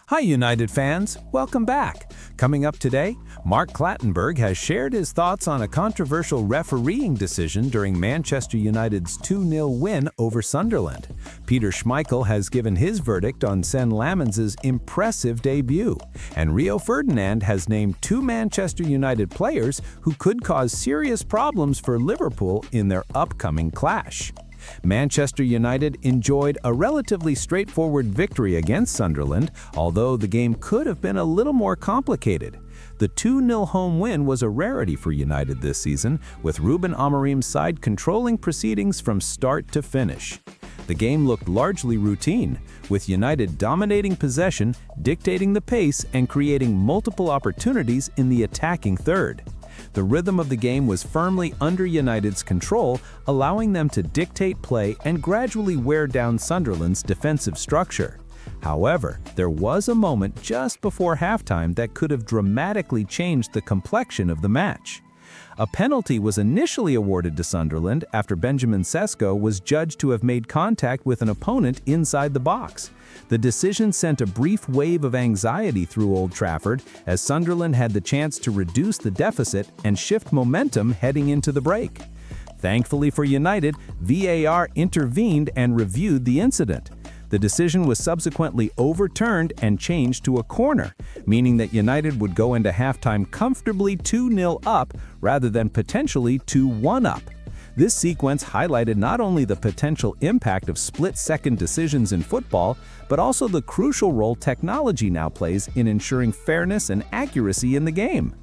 Hi United fans, welcome back. Coming up today, Mark Clattenburg has shared his thoughts on a controversial refereeing decision during Manchester United's 2-0 win over Sunderland. Peter Schmeichel has given his verdict on Senne Lammens' impressive debut. And Rio Ferdinand has named two Manchester United players who could cause serious problems for Liverpool in their upcoming clash. Manchester United enjoyed a relatively straightforward victory against Sunderland, although the game could have been a little more complicated. The 2-0 home win was a rarity for United this season, with Ruben Amorim's side controlling proceedings from start to finish. The game looked largely routine, with United dominating possession, dictating the pace, and creating multiple opportunities in the attacking third. The rhythm of the game was firmly under United's control, allowing them to dictate play and gradually wear down Sunderland's defensive structure. However, there was a moment just before halftime that could have dramatically changed the complexion of the match. A penalty was initially awarded to Sunderland after Benjamin Sesko was judged to have made contact with an opponent inside the box. The decision sent a brief wave of anxiety through Old Trafford as Sunderland had the chance to reduce the deficit and shift momentum heading into the break. Thankfully for United, VAR intervened and reviewed the incident. The decision was subsequently overturned and changed to a corner, meaning that United would go into halftime comfortably 2-0 up rather than potentially 2-1 up. This sequence highlighted not only the potential impact of split-second decisions in football, but also the crucial role technology now plays in ensuring fairness and accuracy in the game.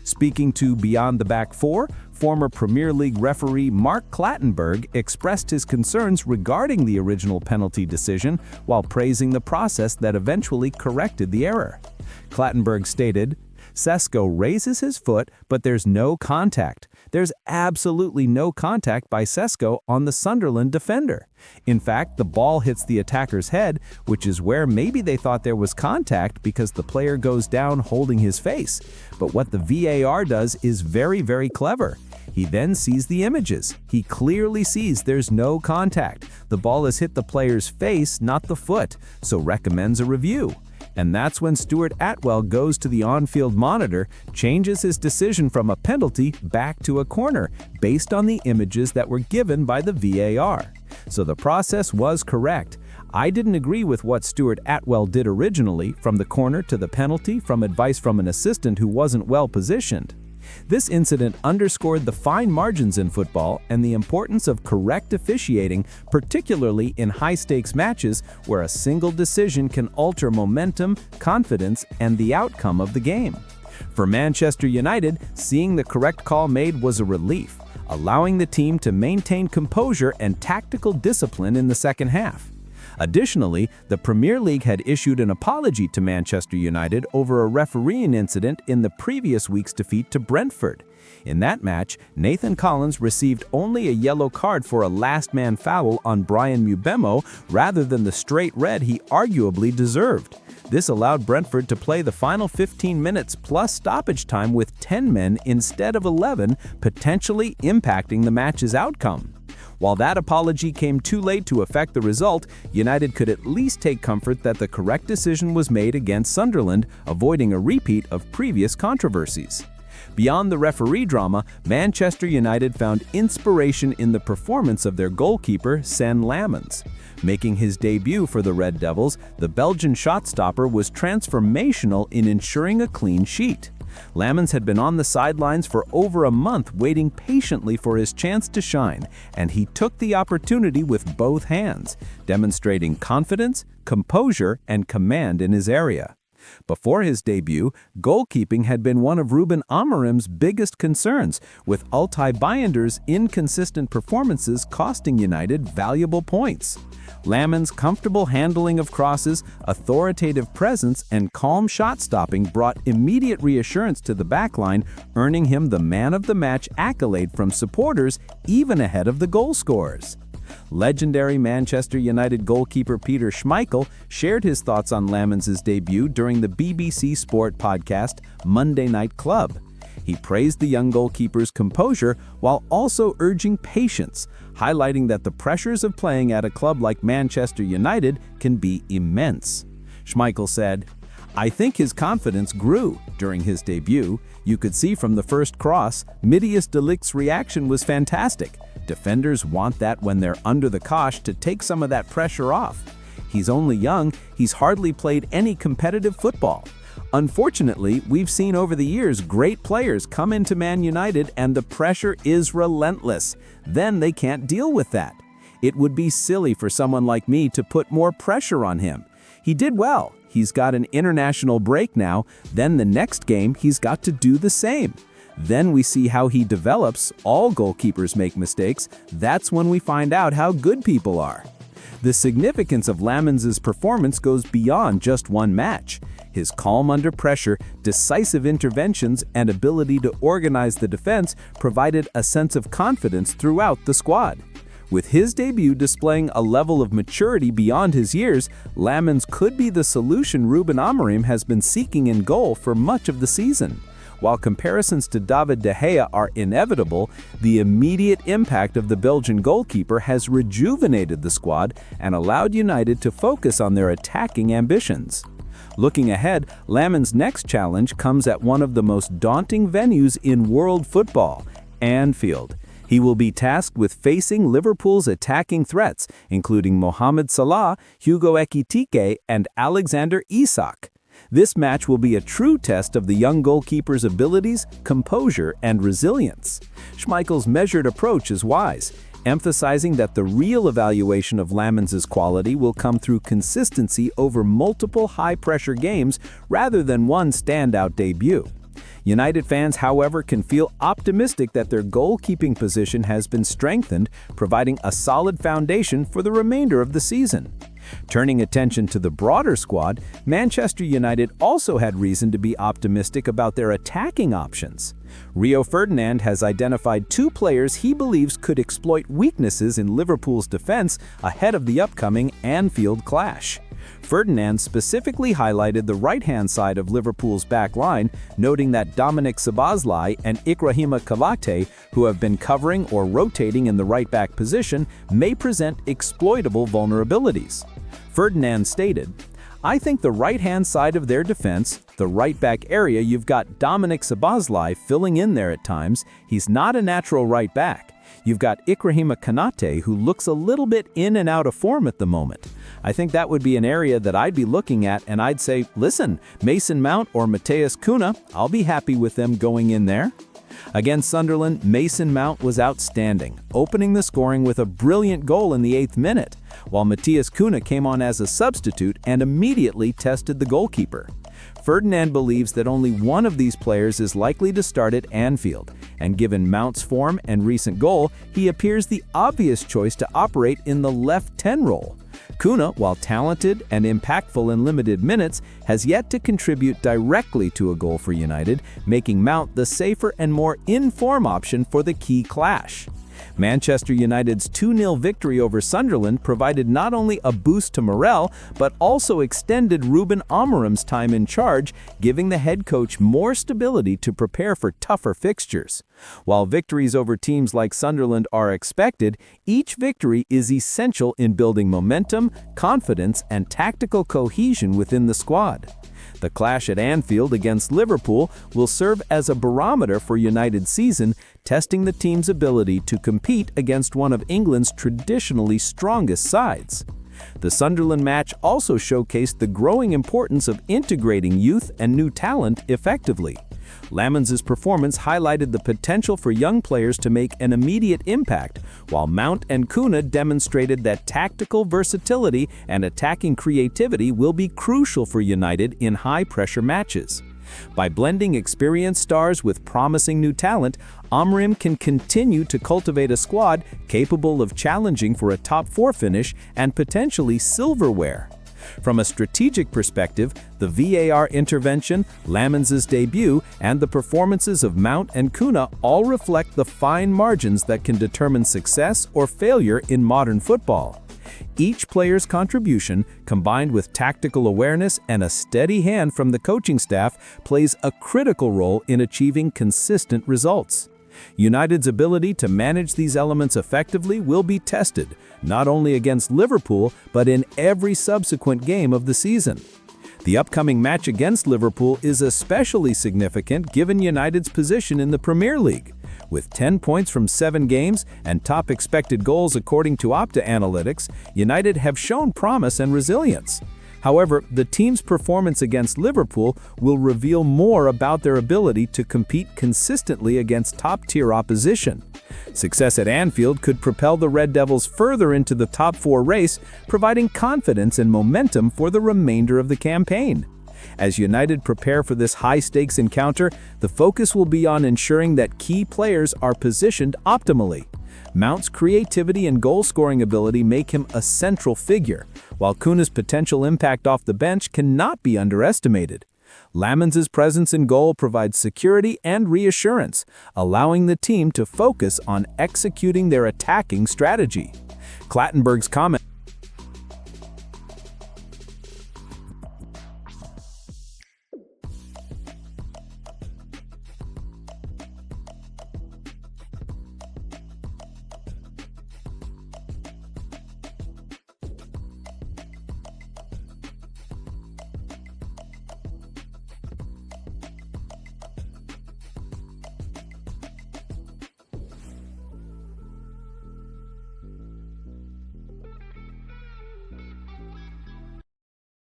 Speaking to Beyond the Back Four, former Premier League referee Mark Clattenburg expressed his concerns regarding the original penalty decision while praising the process that eventually corrected the error. Clattenburg stated, "Sesko raises his foot, but there's no contact. There's absolutely no contact by Sesko on the Sunderland defender. In fact, the ball hits the attacker's head, which is where maybe they thought there was contact because the player goes down holding his face. But what the VAR does is very, very clever. He then sees the images. He clearly sees there's no contact. The ball has hit the player's face, not the foot, so recommends a review. And that's when Stuart Atwell goes to the on-field monitor, changes his decision from a penalty back to a corner, based on the images that were given by the VAR. So the process was correct. I didn't agree with what Stuart Atwell did originally, from the corner to the penalty, from advice from an assistant who wasn't well positioned. This incident underscored the fine margins in football and the importance of correct officiating, particularly in high-stakes matches where a single decision can alter momentum, confidence, and the outcome of the game. For Manchester United, seeing the correct call made was a relief, allowing the team to maintain composure and tactical discipline in the second half. Additionally, the Premier League had issued an apology to Manchester United over a refereeing incident in the previous week's defeat to Brentford. In that match, Nathan Collins received only a yellow card for a last-man foul on Brian Mbeumo rather than the straight red he arguably deserved. This allowed Brentford to play the final 15 minutes plus stoppage time with 10 men instead of 11, potentially impacting the match's outcome. While that apology came too late to affect the result, United could at least take comfort that the correct decision was made against Sunderland, avoiding a repeat of previous controversies. Beyond the referee drama, Manchester United found inspiration in the performance of their goalkeeper, Senne Lammens. Making his debut for the Red Devils, the Belgian shot-stopper was transformational in ensuring a clean sheet. Lammens had been on the sidelines for over a month waiting patiently for his chance to shine, and he took the opportunity with both hands, demonstrating confidence, composure, and command in his area. Before his debut, goalkeeping had been one of Ruben Amorim's biggest concerns, with Altay Bayınder's inconsistent performances costing United valuable points. Lammens' comfortable handling of crosses, authoritative presence, and calm shot-stopping brought immediate reassurance to the backline, earning him the man-of-the-match accolade from supporters even ahead of the goal scorers. Legendary Manchester United goalkeeper Peter Schmeichel shared his thoughts on Lammens' debut during the BBC Sport podcast Monday Night Club. He praised the young goalkeeper's composure while also urging patience, highlighting that the pressures of playing at a club like Manchester United can be immense. Schmeichel said, I think his confidence grew during his debut. You could see from the first cross, Matheus de Ligt's reaction was fantastic. Defenders want that when they're under the cosh to take some of that pressure off. He's only young, he's hardly played any competitive football. Unfortunately, we've seen over the years great players come into Man United and the pressure is relentless. Then they can't deal with that. It would be silly for someone like me to put more pressure on him. He did well. He's got an international break now. Then the next game, he's got to do the same. Then we see how he develops. All goalkeepers make mistakes. That's when we find out how good people are. The significance of Lammens' performance goes beyond just one match. His calm under pressure, decisive interventions, and ability to organize the defense provided a sense of confidence throughout the squad. With his debut displaying a level of maturity beyond his years, Lammens could be the solution Ruben Amorim has been seeking in goal for much of the season. While comparisons to David De Gea are inevitable, the immediate impact of the Belgian goalkeeper has rejuvenated the squad and allowed United to focus on their attacking ambitions. Looking ahead, Lammens' next challenge comes at one of the most daunting venues in world football, Anfield. He will be tasked with facing Liverpool's attacking threats, including Mohamed Salah, Hugo Ekitike, and Alexander Isak. This match will be a true test of the young goalkeeper's abilities, composure, and resilience. Schmeichel's measured approach is wise, emphasizing that the real evaluation of Lammens' quality will come through consistency over multiple high-pressure games rather than one standout debut. United fans, however, can feel optimistic that their goalkeeping position has been strengthened, providing a solid foundation for the remainder of the season. Turning attention to the broader squad, Manchester United also had reason to be optimistic about their attacking options. Rio Ferdinand has identified 2 players he believes could exploit weaknesses in Liverpool's defense ahead of the upcoming Anfield clash. Ferdinand specifically highlighted the right-hand side of Liverpool's back line, noting that Dominik Szoboszlai and Ibrahima Konate, who have been covering or rotating in the right-back position, may present exploitable vulnerabilities. Ferdinand stated, "I think the right-hand side of their defense, the right-back area, you've got Dominik Szoboszlai filling in there at times. He's not a natural right-back. You've got Ibrahima Konate, who looks a little bit in and out of form at the moment. I think that would be an area that I'd be looking at, and I'd say, listen, Mason Mount or Matheus Cunha, I'll be happy with them going in there." Against Sunderland, Mason Mount was outstanding, opening the scoring with a brilliant goal in the 8th minute, while Matheus Cunha came on as a substitute and immediately tested the goalkeeper. Ferdinand believes that only one of these players is likely to start at Anfield, and given Mount's form and recent goal, he appears the obvious choice to operate in the left 10 role. Cunha, while talented and impactful in limited minutes, has yet to contribute directly to a goal for United, making Mount the safer and more in-form option for the key clash. Manchester United's 2-0 victory over Sunderland provided not only a boost to morale, but also extended Ruben Amorim's time in charge, giving the head coach more stability to prepare for tougher fixtures. While victories over teams like Sunderland are expected, each victory is essential in building momentum, confidence, and tactical cohesion within the squad. The clash at Anfield against Liverpool will serve as a barometer for United's season, testing the team's ability to compete against one of England's traditionally strongest sides. The Sunderland match also showcased the growing importance of integrating youth and new talent effectively. Lammens' performance highlighted the potential for young players to make an immediate impact, while Mount and Cunha demonstrated that tactical versatility and attacking creativity will be crucial for United in high-pressure matches. By blending experienced stars with promising new talent, Amorim can continue to cultivate a squad capable of challenging for a top 4 finish and potentially silverware. From a strategic perspective, the VAR intervention, Lammens' debut, and the performances of Mount and Cunha all reflect the fine margins that can determine success or failure in modern football. Each player's contribution, combined with tactical awareness and a steady hand from the coaching staff, plays a critical role in achieving consistent results. United's ability to manage these elements effectively will be tested, not only against Liverpool, but in every subsequent game of the season. The upcoming match against Liverpool is especially significant given United's position in the Premier League. With 10 points from 7 games and top expected goals according to Opta Analytics, United have shown promise and resilience. However, the team's performance against Liverpool will reveal more about their ability to compete consistently against top-tier opposition. Success at Anfield could propel the Red Devils further into the top 4 race, providing confidence and momentum for the remainder of the campaign. As United prepare for this high-stakes encounter, the focus will be on ensuring that key players are positioned optimally. Mount's creativity and goal-scoring ability make him a central figure, while Cunha's potential impact off the bench cannot be underestimated. Lammens' presence in goal provides security and reassurance, allowing the team to focus on executing their attacking strategy. Clattenburg's comment